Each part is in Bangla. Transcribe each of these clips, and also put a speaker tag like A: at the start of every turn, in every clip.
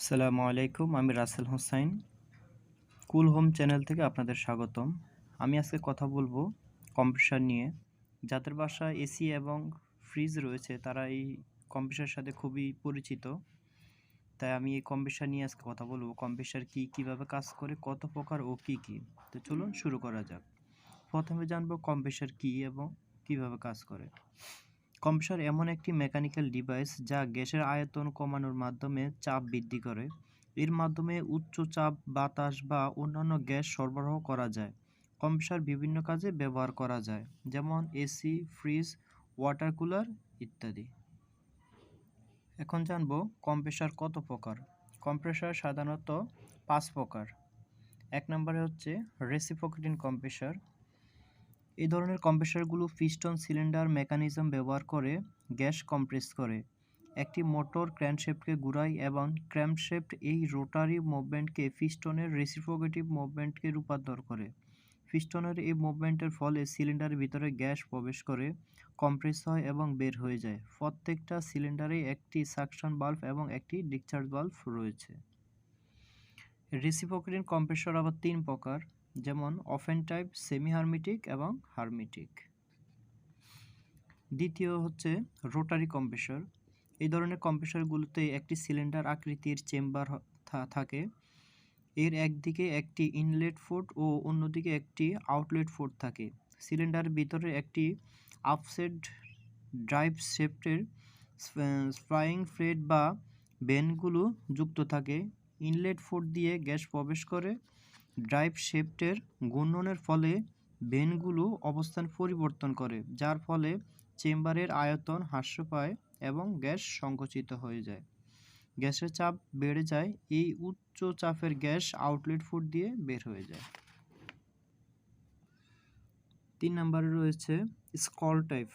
A: আসসালামু আলাইকুম, আমি রাসেল হোসাইন কুল হোম চ্যানেল থেকে আপনাদের স্বাগতম। আমি আজকে কথা বলবো কম্প্রেসার নিয়ে। যাদের বাসায় এসি এবং ফ্রিজ রয়েছে তারা এই কম্প্রেসারের সাথে খুবই পরিচিত। তাই আমি এই কম্প্রেসার নিয়ে আজকে কথা বলবো। কম্প্রেসার কি, কিভাবে কাজ করে, কত প্রকার ও কি কি। তো চলুন শুরু করা যাক। প্রথমে জানবো কম্প্রেসার কি এবং কিভাবে কাজ করে। কম্প্রেসার এমন একটি মেকানিক্যাল ডিভাইস যা গ্যাসের আয়তন কমানোর মাধ্যমে চাপ বৃদ্ধি করে। এর মাধ্যমে উচ্চ চাপ বাতাস বা অন্যান্য গ্যাস সরবরাহ করা যায়। কম্প্রেসার বিভিন্ন কাজে ব্যবহার করা যায়, যেমন এসি, ফ্রিজ, ওয়াটার কুলার ইত্যাদি। এখন জানবো কম্প্রেসার কত প্রকার। কম্প্রেসার সাধারণত 5 প্রকার। এক নম্বরে হচ্ছে রেসিপ্রোকেটিং কম্প্রেসার। এই ধরনের কম্প্রেসারগুলো পিস্টন সিলিন্ডার মেকানিজম ব্যবহার করে গ্যাস কম্প্রেস করে। একটি মোটর ক্র্যাঙ্কশ্যাফটকে ঘুরায় এবং ক্র্যাঙ্কশ্যাফট এই রোটারি মুভমেন্টকে পিস্টনের রেসিপ্রোকেটিভ মুভমেন্টকে রূপান্তর করে। পিস্টনের এই মুভমেন্টের ফলে সিলিন্ডারের ভিতরে গ্যাস প্রবেশ করে, কম্প্রেস হয় এবং বের হয়ে যায়। প্রত্যেকটা সিলিন্ডারে একটি সাকশন ভালভ এবং একটি ডিসচার্জ ভালভ রয়েছে। রেসিপ্রোকেটিং কম্প্রেসর আবার 3 প্রকার, যেমন ওপেন টাইপ, সেমি হারমেটিক এবং হারমেটিক। দ্বিতীয় হচ্ছে রোটারি কম্প্রেসর। এই ধরনের কম্প্রেসরগুলোতে একটি সিলিন্ডার আকৃতির চেম্বার থাকে। এর একদিকে একটি ইনলেট পোর্ট ও অন্যদিকে একটি আউটলেট পোর্ট থাকে। সিলিন্ডারের ভিতরে একটি আপসেট ড্রাইভ শ্যাফটের স্প্রাইং ফ্লেট বা ভেনগুলো যুক্ত থাকে। ইনলেট পোর্ট দিয়ে গ্যাস প্রবেশ করে। ড্রাইভ শ্যাফটের ঘূর্ণনের ফলে ভেনগুলো অবস্থান পরিবর্তন করে, যার ফলে চেম্বারের আয়তন হ্রাস পায় এবং গ্যাস সংকুচিত হয়ে যায়। গ্যাসের চাপ বেড়ে যায়, এই উচ্চ চাপের গ্যাস আউটলেট পোর্ট দিয়ে বের হয়ে যায়। 3 নম্বরে রয়েছে স্কল টাইপ।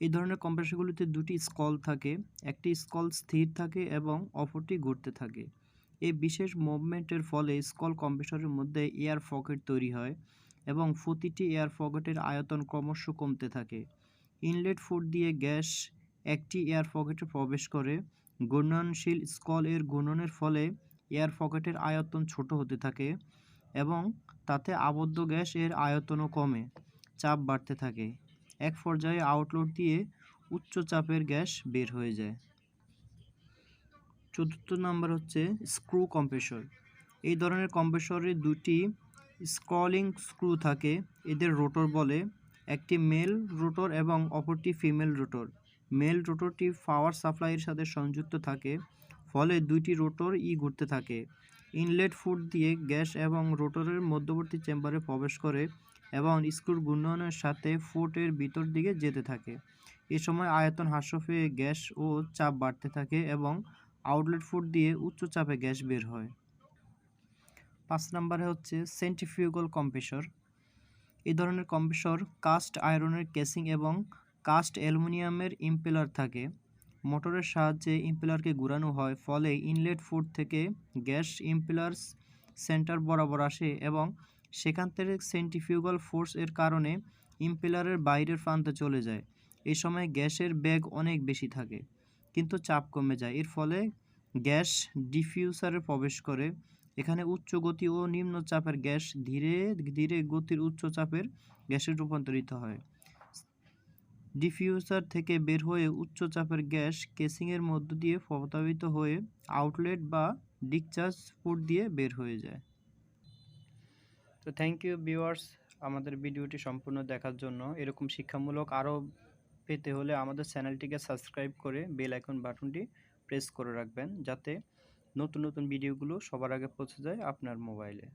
A: এই ধরনের কম্প্রেসরগুলিতে দুটি স্কল থাকে, একটি স্কল স্থির থাকে এবং অপরটি ঘুরতে থাকে। এই বিশেষ মুভমেন্টের ফলে স্কল কম্প্রেসরের মধ্যে এয়ার পকেট তৈরি হয় এবং প্রতিটি এয়ার পকেটের আয়তন ক্রমশ কমতে থাকে। ইনলেট পোর্ট দিয়ে গ্যাস একটি এয়ার পকেটে প্রবেশ করে। ঘূর্ণনশীল স্কল এর ঘূর্ণনের ফলে এয়ার পকেটের আয়তন ছোট হতে থাকে এবং তাতে আবদ্ধ গ্যাস এর আয়তনও কমে, চাপ বাড়তে থাকে। এক পর্যায়ে আউটলেট দিয়ে উচ্চ চাপের গ্যাস বের হয়ে যায়। 4th নাম্বার হচ্ছে স্ক্রু কম্প্রেসর। এই ধরনের কম্প্রেসরে দুটি স্ক্রলিং স্ক্রু থাকে, এদের রোটর বলে। একটি মেল রোটর এবং অপরটি ফিমেল রোটর। মেল রোটরটি পাওয়ার সাপ্লাইয়ের সাথে সংযুক্ত থাকে, ফলে দুইটি রোটর ঘুরতে থাকে। ইনলেট পোর্ট দিয়ে গ্যাস এবং রোটরের মধ্যবর্তী চেম্বারে প্রবেশ করে এবং স্ক্রুর ঘূর্ণনের সাথে পোর্টের ভিতর দিকে যেতে থাকে। এ সময় আয়তন হ্রাস পেয়ে গ্যাস ও চাপ বাড়তে থাকে এবং আউটলেট পোর্ট দিয়ে উচ্চ চাপে গ্যাস বের হয়। 5 নম্বরে হচ্ছে সেন্ট্রিফিউগাল কম্প্রেসর। এই ধরনের কম্প্রেসর কাস্ট আয়রনের কেসিং এবং কাস্ট অ্যালুমিনিয়ামের ইম্পেলার থাকে। মোটরের সাহায্যে ইম্পেলারকে ঘোরানো হয়, ফলে ইনলেট পোর্ট থেকে গ্যাস ইম্পেলার সেন্টার বরাবর আসে এবং সেখান থেকে সেন্ট্রিফিউগাল ফোর্স এর কারণে ইম্পেলারের বাইরের প্রান্তে চলে যায়। এই সময় গ্যাসের বেগ অনেক বেশি থাকে, কিন্তু চাপ কমে যায়। এর ফলে গ্যাস ডিফিউজারে প্রবেশ করে। এখানে উচ্চ গতি ও নিম্ন চাপের গ্যাস ধীরে ধীরে গতির উচ্চ চাপের গ্যাসে রূপান্তরিত হয়। ডিফিউজার থেকে বের হয়ে উচ্চ চাপের গ্যাস কেসিংয়ের মধ্য দিয়ে প্রবাহিত হয়ে আউটলেট বা ডিসচার্জ পোর্ট দিয়ে বের হয়ে যায়। তো থ্যাংক ইউ ভিউয়ার্স, আমাদের ভিডিওটি সম্পূর্ণ দেখার জন্য। এরকম শিক্ষামূলক আরও পেতে হলে আমাদের চ্যানেলটিকে সাবস্ক্রাইব করে বেল আইকন বাটনটি প্রেস করে রাখবেন, যাতে নতুন নতুন ভিডিওগুলো সবার আগে পৌঁছে যায় আপনার মোবাইলে।